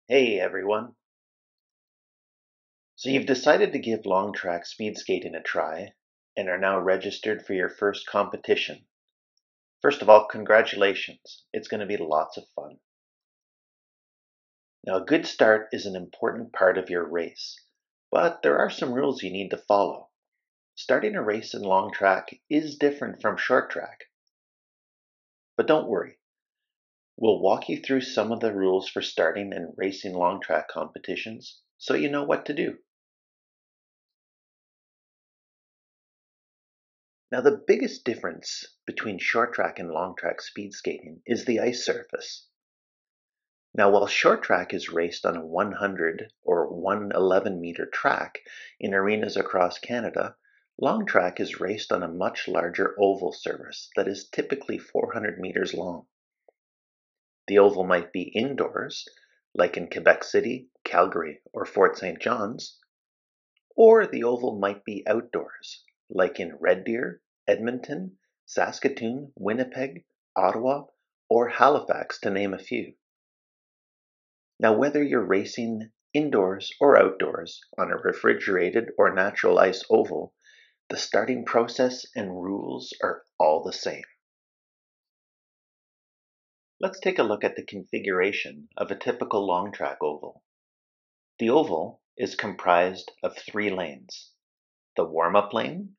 Hey everyone. So you've decided to give long track speed skating a try and are now registered for your first competition. First of all, congratulations. It's going to be lots of fun. Now, a good start is an important part of your race, but there are some rules you need to follow. Starting a race in long track is different from short track, but don't worry. We'll walk you through some of the rules for starting and racing long track competitions so you know what to do. Now, the biggest difference between short track and long track speed skating is the ice surface. Now, while short track is raced on a 100 or 111 meter track in arenas across Canada, long track is raced on a much larger oval surface that is typically 400 meters long. The oval might be indoors, like in Quebec City, Calgary, or Fort St. John's, or the oval might be outdoors, like in Red Deer, Edmonton, Saskatoon, Winnipeg, Ottawa, or Halifax, to name a few. Now, whether you're racing indoors or outdoors on a refrigerated or natural ice oval, the starting process and rules are all the same. Let's take a look at the configuration of a typical long track oval. The oval is comprised of 3 lanes: the warm-up lane,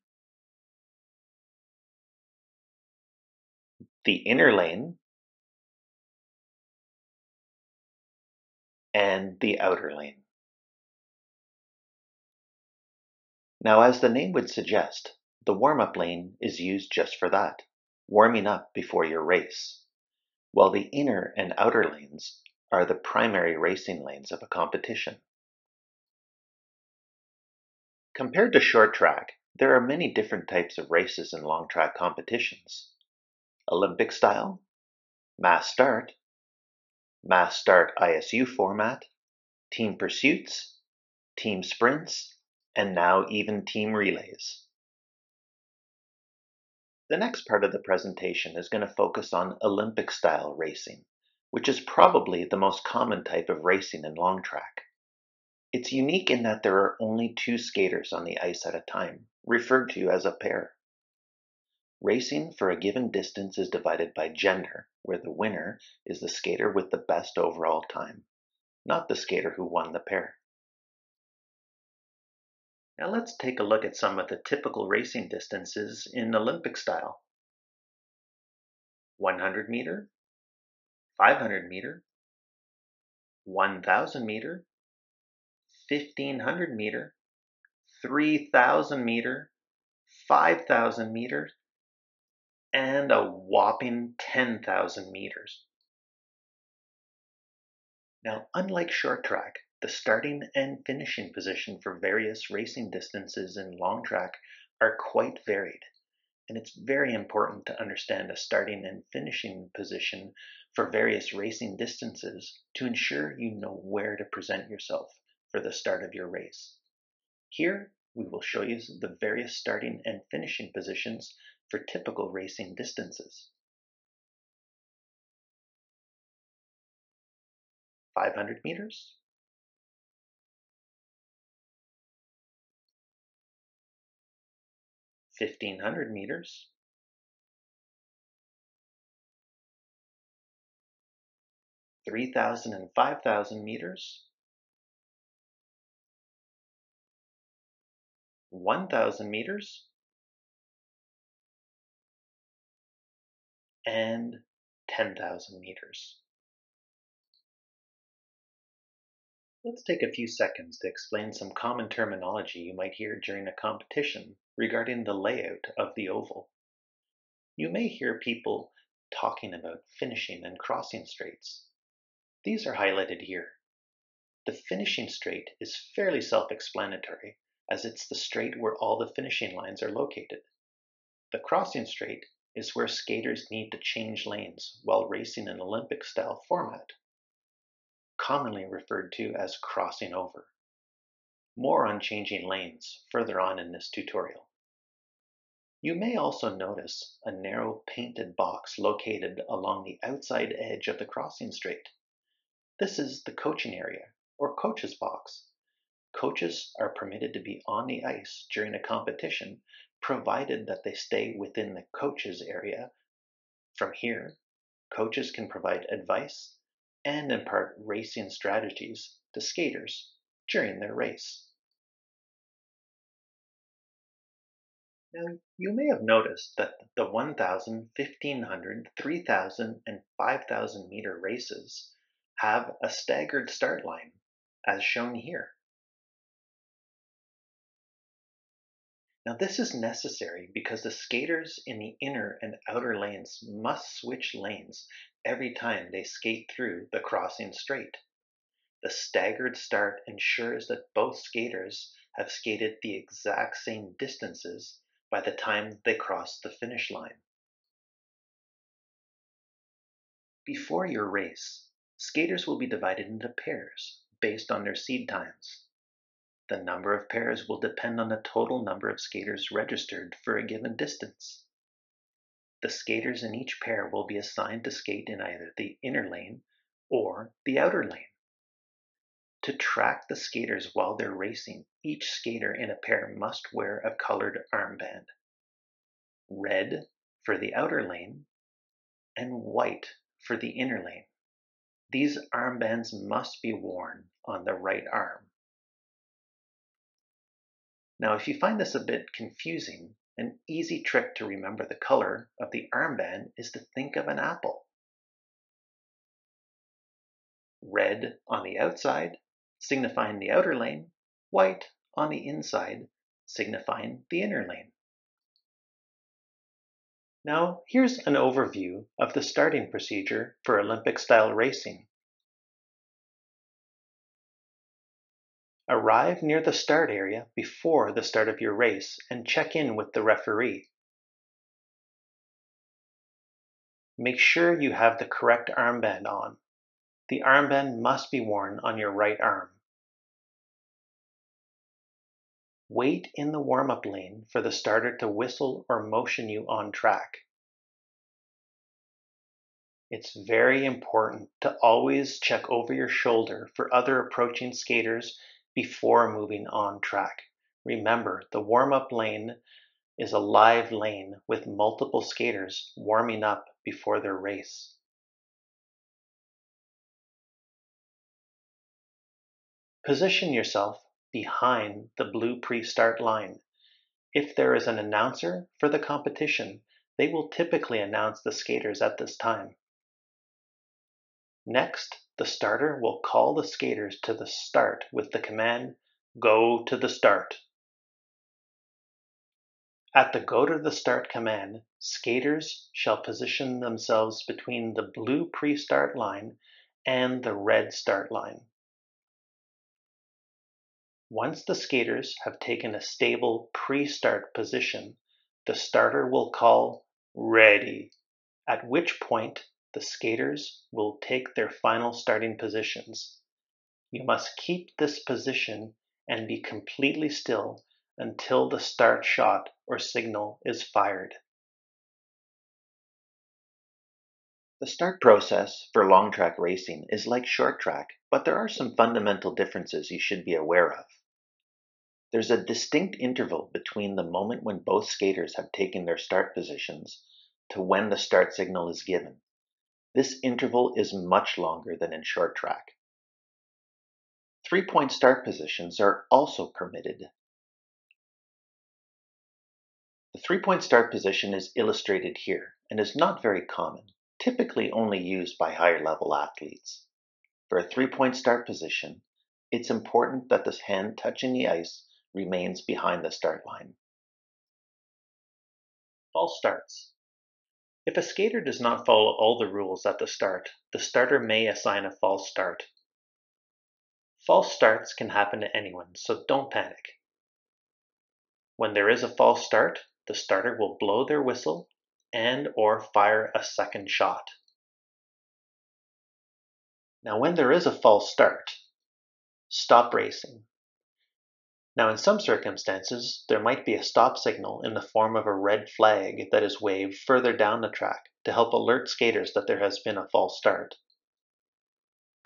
the inner lane, and the outer lane. Now, as the name would suggest, the warm-up lane is used just for that, warming up before your race, while the inner and outer lanes are the primary racing lanes of a competition. Compared to short track, there are many different types of races in long track competitions: Olympic style, mass start ISU format, team pursuits, team sprints, and now even team relays. The next part of the presentation is going to focus on Olympic style racing, which is probably the most common type of racing in long track. It's unique in that there are only 2 skaters on the ice at a time, referred to as a pair. Racing for a given distance is divided by gender, where the winner is the skater with the best overall time, not the skater who won the pair. Now let's take a look at some of the typical racing distances in Olympic style: 100 meter, 500 meter, 1000 meter, 1500 meter, 3000 meter, 5000 meters, and a whopping 10,000 meters. Now, unlike short track, the starting and finishing position for various racing distances in long track are quite varied, and it's very important to understand a starting and finishing position for various racing distances to ensure you know where to present yourself for the start of your race. Here, we will show you the various starting and finishing positions for typical racing distances. 500 meters, 1500 meters, 3000 and 5000 meters, 1000 meters, and 10,000 meters. Let's take a few seconds to explain some common terminology you might hear during a competition regarding the layout of the oval. You may hear people talking about finishing and crossing straights. These are highlighted here. The finishing straight is fairly self-explanatory, as it's the straight where all the finishing lines are located. The crossing straight is where skaters need to change lanes while racing an Olympic-style format, commonly referred to as crossing over. More on changing lanes further on in this tutorial. You may also notice a narrow painted box located along the outside edge of the crossing straight. This is the coaching area, or coach's box. Coaches are permitted to be on the ice during a competition, provided that they stay within the coaches area. From here, coaches can provide advice and impart racing strategies to skaters during their race. Now, you may have noticed that the 1,000, 1,500, 3,000, and 5,000 meter races have a staggered start line, as shown here. Now, this is necessary because the skaters in the inner and outer lanes must switch lanes every time they skate through the crossing straight. The staggered start ensures that both skaters have skated the exact same distances by the time they cross the finish line. Before your race, skaters will be divided into pairs based on their seed times. The number of pairs will depend on the total number of skaters registered for a given distance. The skaters in each pair will be assigned to skate in either the inner lane or the outer lane. To track the skaters while they're racing, each skater in a pair must wear a colored armband. Red for the outer lane and white for the inner lane. These armbands must be worn on the right arm. Now, if you find this a bit confusing, an easy trick to remember the color of the armband is to think of an apple. Red on the outside, signifying the outer lane, white on the inside, signifying the inner lane. Now, here's an overview of the starting procedure for Olympic-style racing. Arrive near the start area before the start of your race and check in with the referee. Make sure you have the correct armband on. The armband must be worn on your right arm. Wait in the warm-up lane for the starter to whistle or motion you on track. It's very important to always check over your shoulder for other approaching skaters before moving on track. Remember, the warm-up lane is a live lane with multiple skaters warming up before their race. Position yourself behind the blue pre-start line. If there is an announcer for the competition, they will typically announce the skaters at this time. Next, the starter will call the skaters to the start with the command, "Go to the start." At the "Go to the start" command, skaters shall position themselves between the blue pre-start line and the red start line. Once the skaters have taken a stable pre-start position, the starter will call "Ready," at which point the skaters will take their final starting positions. You must keep this position and be completely still until the start shot or signal is fired. The start process for long track racing is like short track, but there are some fundamental differences you should be aware of. There's a distinct interval between the moment when both skaters have taken their start positions to when the start signal is given. This interval is much longer than in short track. 3-point start positions are also permitted. The 3-point start position is illustrated here and is not very common, typically only used by higher level athletes. For a 3-point start position, it's important that the hand touching the ice remains behind the start line. False starts. If a skater does not follow all the rules at the start, the starter may assign a false start. False starts can happen to anyone, so don't panic. When there is a false start, the starter will blow their whistle and/or fire a second shot. Now, when there is a false start, stop racing. Now, in some circumstances, there might be a stop signal in the form of a red flag that is waved further down the track to help alert skaters that there has been a false start.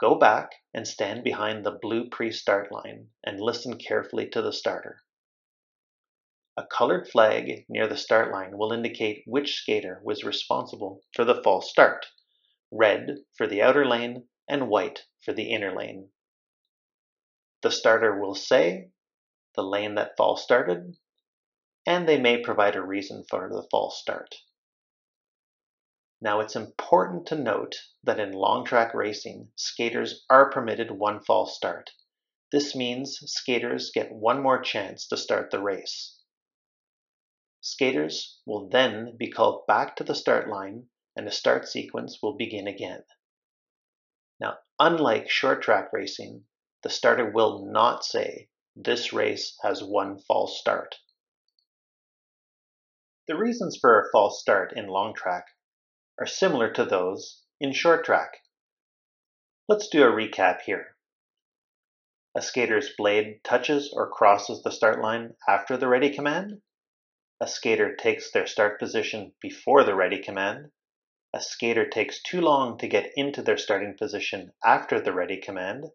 Go back and stand behind the blue pre-start line and listen carefully to the starter. A colored flag near the start line will indicate which skater was responsible for the false start, red for the outer lane and white for the inner lane. The starter will say the lane that false started, and they may provide a reason for the false start. Now it's important to note that in long track racing, skaters are permitted one false start. This means skaters get one more chance to start the race. Skaters will then be called back to the start line and the start sequence will begin again. Now, unlike short track racing, the starter will not say, "This race has one false start." The reasons for a false start in long track are similar to those in short track. Let's do a recap here. A skater's blade touches or crosses the start line after the ready command. A skater takes their start position before the ready command. A skater takes too long to get into their starting position after the ready command.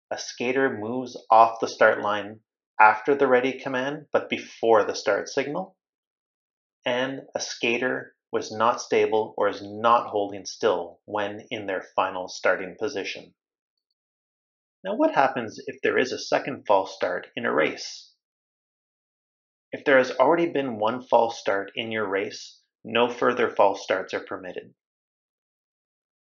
A skater moves off the start line after the ready command but before the start signal. And a skater was not stable or is not holding still when in their final starting position. Now, what happens if there is a second false start in a race? If there has already been one false start in your race, no further false starts are permitted.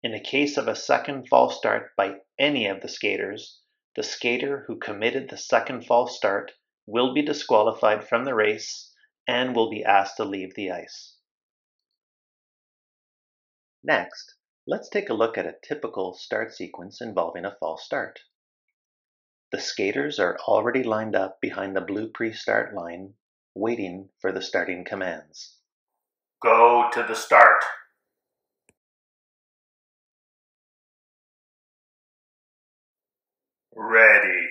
In the case of a second false start by any of the skaters, the skater who committed the second false start will be disqualified from the race and will be asked to leave the ice. Next, let's take a look at a typical start sequence involving a false start. The skaters are already lined up behind the blue pre-start line, waiting for the starting commands. Go to the start. Ready.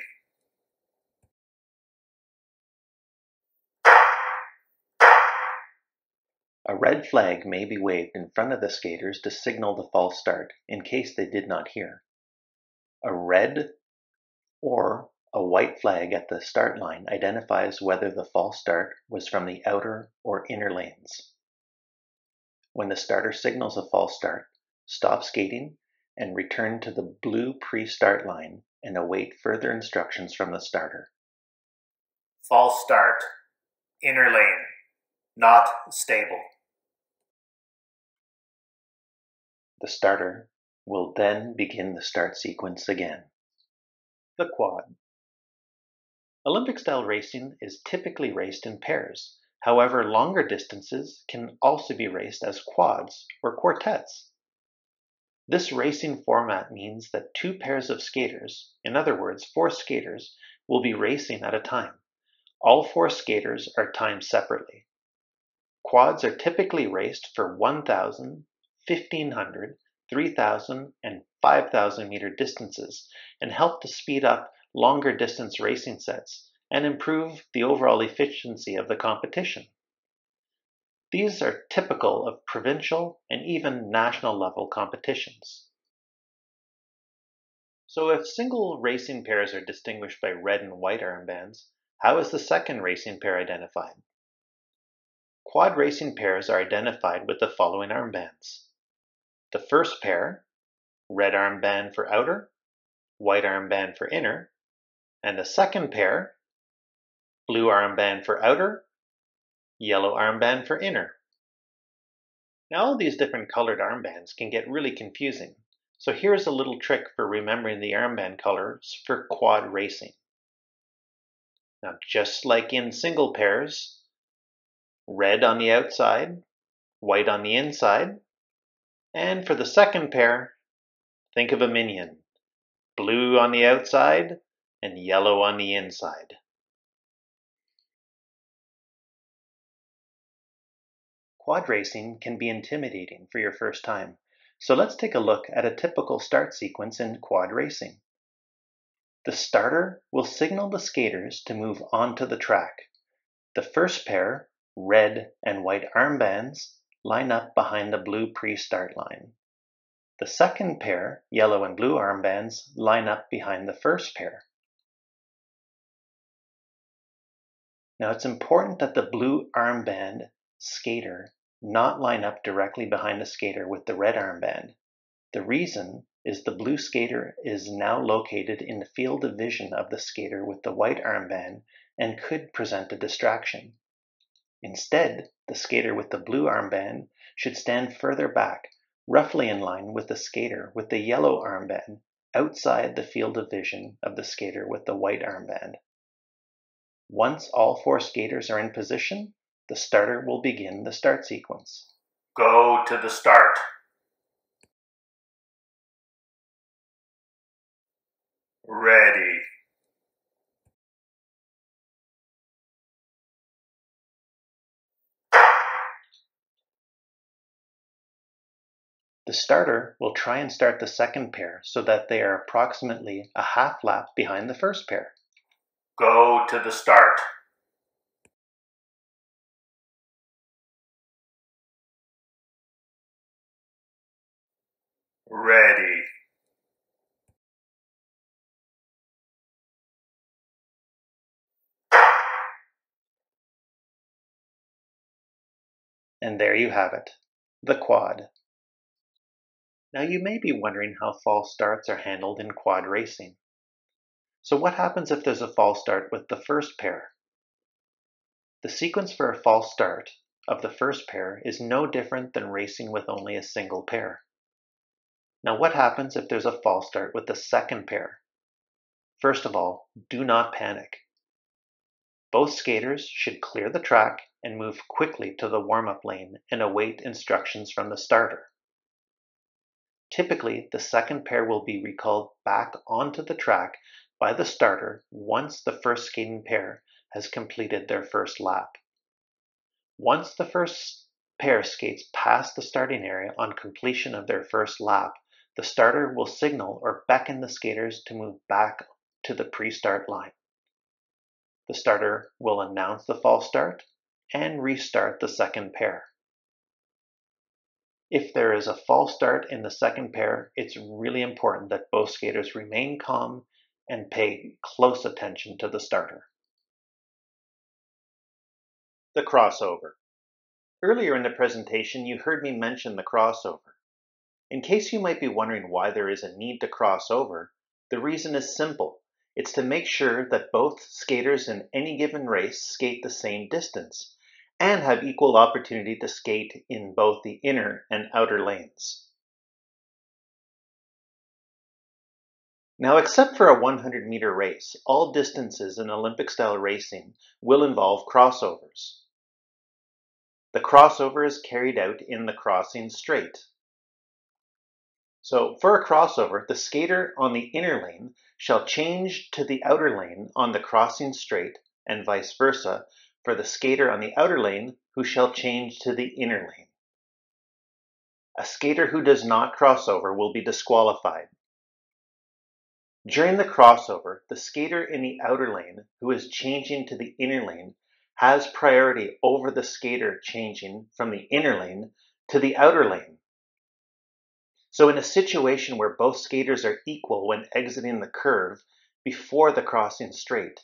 A red flag may be waved in front of the skaters to signal the false start in case they did not hear. A red or a white flag at the start line identifies whether the false start was from the outer or inner lanes. When the starter signals a false start, stop skating and return to the blue pre-start line and await further instructions from the starter. False start. Inner lane. Not stable. The starter will then begin the start sequence again. The quad. Olympic-style racing is typically raced in pairs. However, longer distances can also be raced as quads or quartets. This racing format means that two pairs of skaters, in other words, 4 skaters, will be racing at a time. All 4 skaters are timed separately. Quads are typically raced for 1,000, 1,500, 3,000, and 5,000 meter distances and help to speed up longer distance racing sets and improve the overall efficiency of the competition. These are typical of provincial and even national level competitions. So if single racing pairs are distinguished by red and white armbands, how is the second racing pair identified? Quad racing pairs are identified with the following armbands. The first pair, red armband for outer, white armband for inner, and the second pair, blue armband for outer, yellow armband for inner. Now all these different colored armbands can get really confusing, so here's a little trick for remembering the armband colors for quad racing. Now just like in single pairs, red on the outside, white on the inside, and for the second pair, think of a minion, blue on the outside and yellow on the inside. Quad racing can be intimidating for your first time, so let's take a look at a typical start sequence in quad racing. The starter will signal the skaters to move onto the track. The first pair, red and white armbands, line up behind the blue pre-start line. The second pair, yellow and blue armbands, line up behind the first pair. Now it's important that the blue armband skater not line up directly behind the skater with the red armband. The reason is the blue skater is now located in the field of vision of the skater with the white armband and could present a distraction. Instead, the skater with the blue armband should stand further back, roughly in line with the skater with the yellow armband, outside the field of vision of the skater with the white armband. Once all four skaters are in position, the starter will begin the start sequence. Go to the start. Ready. The starter will try and start the second pair so that they are approximately a half lap behind the first pair. Go to the start. Ready. And there you have it, the quad. Now you may be wondering how false starts are handled in quad racing. So what happens if there's a false start with the first pair? The sequence for a false start of the first pair is no different than racing with only a single pair. Now what happens if there's a false start with the second pair? First of all, do not panic. Both skaters should clear the track and move quickly to the warm-up lane and await instructions from the starter. Typically, the second pair will be recalled back onto the track by the starter once the first skating pair has completed their first lap. Once the first pair skates past the starting area on completion of their first lap, the starter will signal or beckon the skaters to move back to the pre-start line. The starter will announce the false start and restart the second pair. If there is a false start in the second pair, it's really important that both skaters remain calm and pay close attention to the starter. The crossover. Earlier in the presentation, you heard me mention the crossover. In case you might be wondering why there is a need to cross over, the reason is simple. It's to make sure that both skaters in any given race skate the same distance and have equal opportunity to skate in both the inner and outer lanes. Now, except for a 100-meter race, all distances in Olympic-style racing will involve crossovers. The crossover is carried out in the crossing straight. So for a crossover, the skater on the inner lane shall change to the outer lane on the crossing straight and vice versa for the skater on the outer lane who shall change to the inner lane. A skater who does not cross over will be disqualified. During the crossover, the skater in the outer lane who is changing to the inner lane has priority over the skater changing from the inner lane to the outer lane. So in a situation where both skaters are equal when exiting the curve before the crossing straight,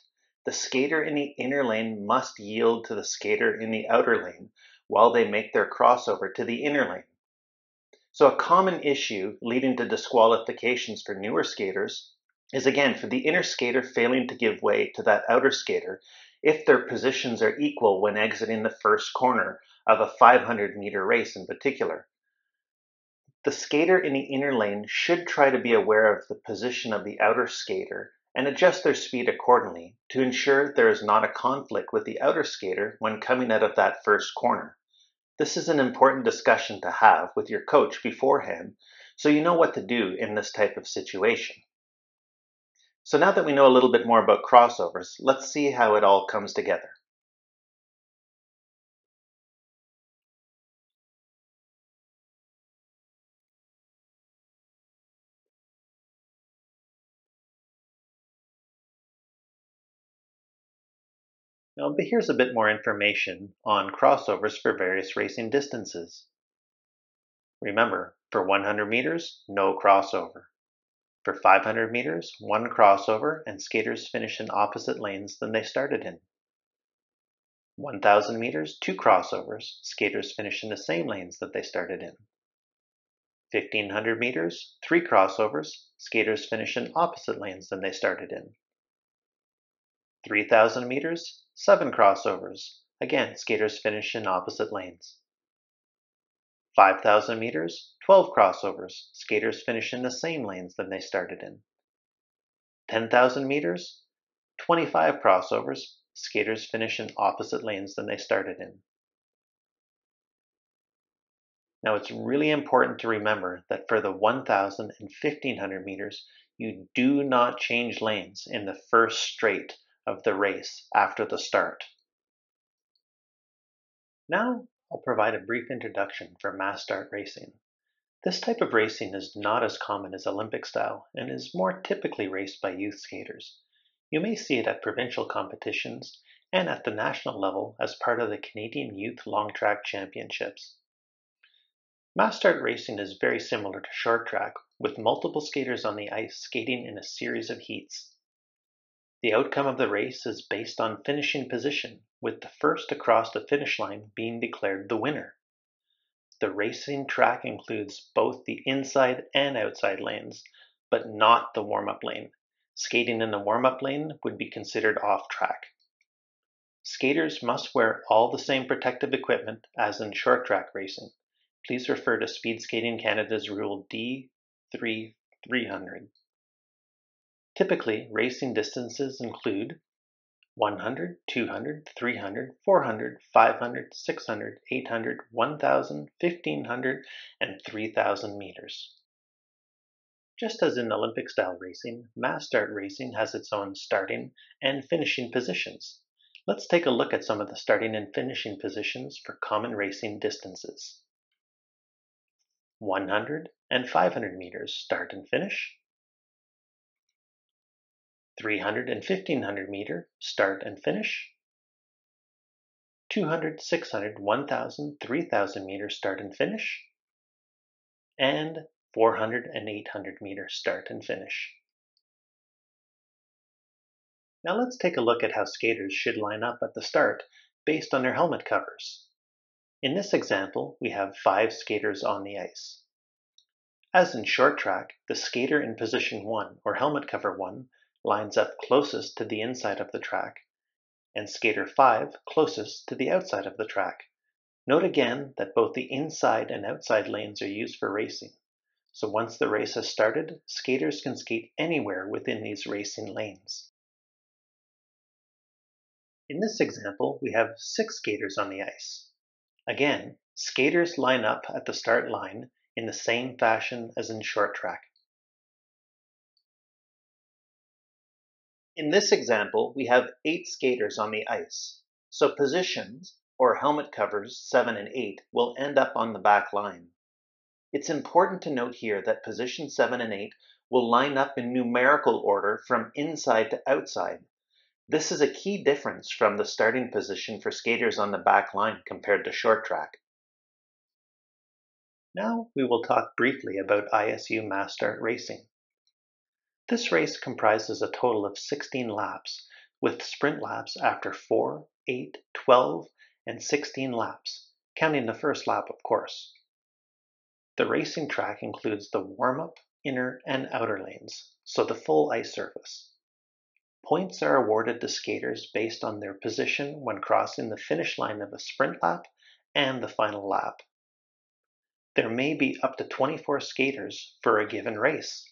the skater in the inner lane must yield to the skater in the outer lane while they make their crossover to the inner lane. So a common issue leading to disqualifications for newer skaters is again for the inner skater failing to give way to that outer skater if their positions are equal when exiting the first corner of a 500-meter race in particular. The skater in the inner lane should try to be aware of the position of the outer skater and adjust their speed accordingly to ensure there is not a conflict with the outer skater when coming out of that first corner. This is an important discussion to have with your coach beforehand so you know what to do in this type of situation. So now that we know a little bit more about crossovers, let's see how it all comes together. But here's a bit more information on crossovers for various racing distances. Remember, For 100 meters, no crossover. For 500 meters, one crossover and skaters finish in opposite lanes than they started in. 1,000 meters, two crossovers, skaters finish in the same lanes that they started in. 1,500 meters, three crossovers, skaters finish in opposite lanes than they started in. 3,000 meters, seven crossovers, again, skaters finish in opposite lanes. 5,000 meters, 12 crossovers, skaters finish in the same lanes than they started in. 10,000 meters, 25 crossovers, skaters finish in opposite lanes than they started in. Now it's really important to remember that for the 1,000 and 1,500 meters, you do not change lanes in the first straight of the race after the start. Now I'll provide a brief introduction for mass start racing. This type of racing is not as common as Olympic style and is more typically raced by youth skaters. You may see it at provincial competitions and at the national level as part of the Canadian Youth Long Track Championships. Mass start racing is very similar to short track, with multiple skaters on the ice skating in a series of heats. The outcome of the race is based on finishing position, with the first across the finish line being declared the winner. The racing track includes both the inside and outside lanes, but not the warm-up lane. Skating in the warm-up lane would be considered off-track. Skaters must wear all the same protective equipment as in short track racing. Please refer to Speed Skating Canada's Rule D3-300. Typically, racing distances include 100, 200, 300, 400, 500, 600, 800, 1,000, 1,500, and 3,000 meters. Just as in Olympic-style racing, mass start racing has its own starting and finishing positions. Let's take a look at some of the starting and finishing positions for common racing distances. 100 and 500 meters start and finish. 300 and 1,500 meter start and finish. 200, 600, 1,000, 3,000 meter start and finish. And 400 and 800 meter start and finish. Now let's take a look at how skaters should line up at the start based on their helmet covers. In this example, we have 5 skaters on the ice. As in short track, the skater in position 1 or helmet cover 1 lines up closest to the inside of the track, and skater 5 closest to the outside of the track. Note again that both the inside and outside lanes are used for racing. So once the race has started, skaters can skate anywhere within these racing lanes. In this example, we have 6 skaters on the ice. Again, skaters line up at the start line in the same fashion as in short track. In this example, we have 8 skaters on the ice, so positions, or helmet covers 7 and 8, will end up on the back line. It's important to note here that position 7 and 8 will line up in numerical order from inside to outside. This is a key difference from the starting position for skaters on the back line compared to short track. Now we will talk briefly about ISU Mass Start Racing. This race comprises a total of 16 laps, with sprint laps after 4, 8, 12, and 16 laps, counting the first lap, of course. The racing track includes the warm-up, inner, and outer lanes, so the full ice surface. Points are awarded to skaters based on their position when crossing the finish line of a sprint lap and the final lap. There may be up to 24 skaters for a given race.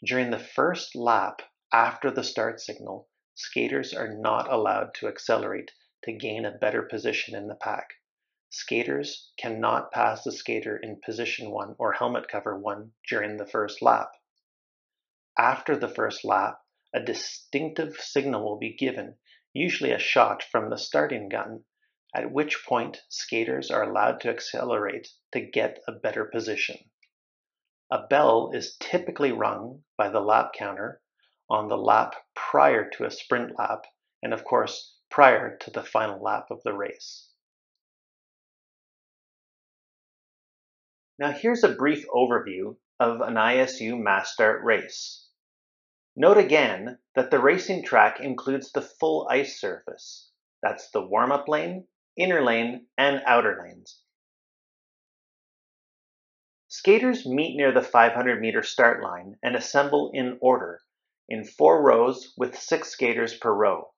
During the first lap after the start signal, skaters are not allowed to accelerate to gain a better position in the pack. Skaters cannot pass the skater in position 1 or helmet cover 1 during the first lap. After the first lap, a distinctive signal will be given, usually a shot from the starting gun, at which point skaters are allowed to accelerate to get a better position. A bell is typically rung by the lap counter on the lap prior to a sprint lap, and of course, prior to the final lap of the race. Now here's a brief overview of an ISU mass start race. Note again that the racing track includes the full ice surface. That's the warm-up lane, inner lane, and outer lanes. Skaters meet near the 500-meter start line and assemble in order, in 4 rows with 6 skaters per row.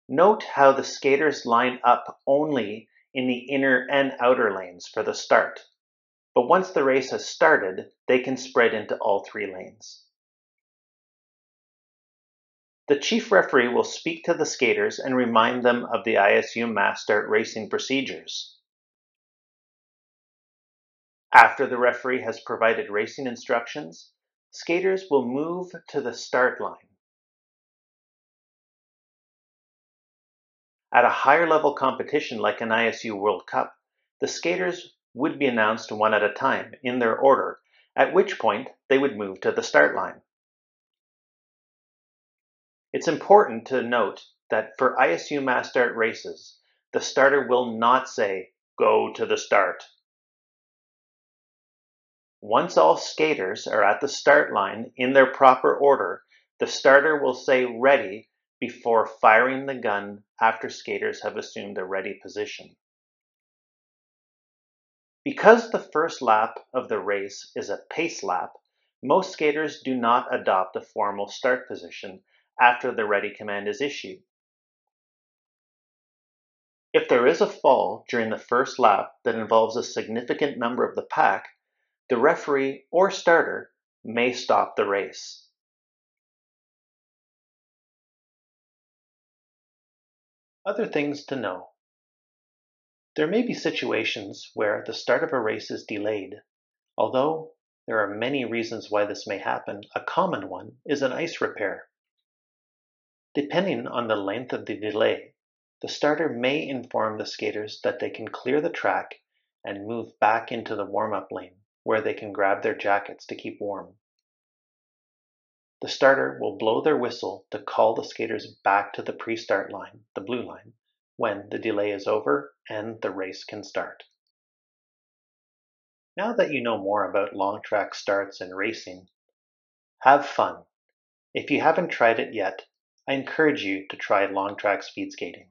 Note how the skaters line up only in the inner and outer lanes for the start, but once the race has started, they can spread into all 3 lanes. The chief referee will speak to the skaters and remind them of the ISU mass start racing procedures. After the referee has provided racing instructions, skaters will move to the start line. At a higher level competition like an ISU World Cup, the skaters would be announced one at a time in their order, at which point they would move to the start line. It's important to note that for ISU mass start races, the starter will not say, "Go to the start." Once all skaters are at the start line in their proper order, the starter will say "ready" before firing the gun after skaters have assumed a ready position. Because the first lap of the race is a pace lap, most skaters do not adopt a formal start position after the ready command is issued. If there is a fall during the first lap that involves a significant number of the pack, the referee or starter may stop the race. Other things to know. There may be situations where the start of a race is delayed. Although there are many reasons why this may happen, a common one is an ice repair. Depending on the length of the delay, the starter may inform the skaters that they can clear the track and move back into the warm-up lane, where they can grab their jackets to keep warm. The starter will blow their whistle to call the skaters back to the pre-start line, the blue line, when the delay is over and the race can start. Now that you know more about long track starts and racing, have fun. If you haven't tried it yet, I encourage you to try long track speed skating.